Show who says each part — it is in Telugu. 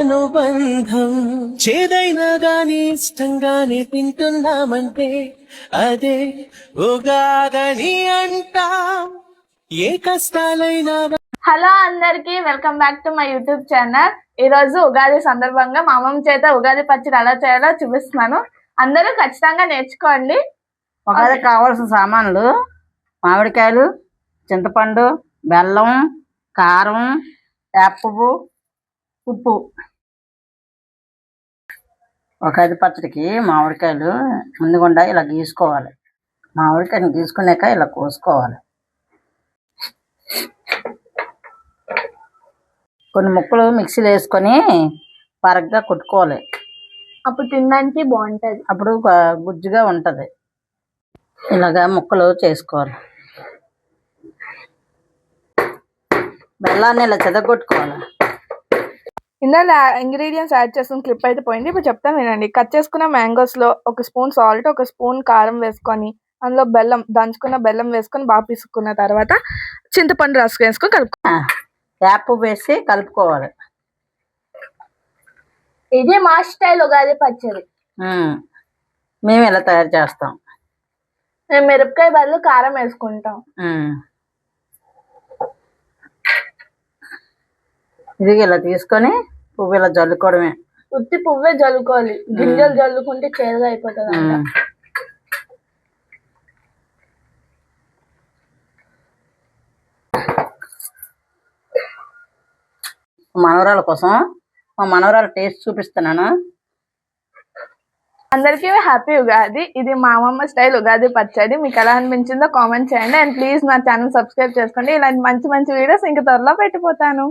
Speaker 1: అనుబంధం చేదైనా గాని ఇష్టంగానే తింటున్నామంటే అదే ఉగాదని అంటాం. ఏ కష్టాలైనా
Speaker 2: హలో అందరికి welcome back to my YouTube channel. ఈ రోజు ఉగాది సందర్భంగా మా అమ్మమ్మ చేత ఉగాది పచ్చడి ఎలా చేయాలో చూపిస్తున్నాను. అందరూ ఖచ్చితంగా నేర్చుకోండి.
Speaker 3: ఉగాది కావాల్సిన సామాన్లు మామిడికాయలు, చింతపండు, బెల్లం, కారం, వేపపువ్వు, ఉప్పు. ఉగాది పచ్చడికి మామిడికాయలు ముందుగుండా ఇలా గీసుకోవాలి. మామిడికాయని గీసుకున్నాక ఇలా కోసుకోవాలి. కొన్ని ముక్కలు మిక్సీలో వేసుకొని పరగ్గా కొట్టుకోవాలి.
Speaker 2: అప్పుడు తినడానికి బాగుంటది.
Speaker 3: అప్పుడు గుజ్జుగా ఉంటది. ఇలాగా ముక్కలు చేసుకోవాలి. బెల్లాన్ని ఇలా చెదగొట్టుకోవాలి.
Speaker 2: ఇందులో ఇంగ్రీడియంట్స్ యాడ్ చేసుకుని క్లిప్ అయితే పోయింది. ఇప్పుడు చెప్తాను వినండి. కట్ చేసుకున్న మ్యాంగోస్ లో 1 స్పూన్ సాల్ట్, 1 స్పూన్ కారం వేసుకొని అందులో బెల్లం, దంచుకున్న బెల్లం వేసుకొని బాగా పిసుకున్న తర్వాత చింతపండు రసం వేసుకొని
Speaker 3: వేప వేసి కలుపుకోవాలి.
Speaker 2: ఇది మా స్టైల్ ఉగాది పచ్చడి.
Speaker 3: మేము ఇలా తయారు చేస్తాం.
Speaker 2: మేము మిరపకాయ బదులు కారం వేసుకుంటాం.
Speaker 3: ఇది ఇలా తీసుకొని పువ్వు ఇలా జల్లుకోవడమే.
Speaker 2: ఉత్తి పువ్వే జల్లుకోవాలి, గింజలు జల్లుకుంటే చేదుగా అయిపోతుంది.
Speaker 3: మనవరాల కోసం మా మనవరాల టేస్ట్ చూపిస్తున్నాను.
Speaker 2: అందరికీ హ్యాపీ ఉగాది. ఇది మా అమ్మమ్మ స్టైల్ ఉగాది పచ్చడి. మీకు ఎలా అనిపించిందో కామెంట్ చేయండి. అండ్ ప్లీజ్ నా ఛానల్ సబ్స్క్రైబ్ చేసుకోండి. ఇలాంటి మంచి మంచి వీడియోస్ ఇంకా త్వరలో పెట్టిపోతాను.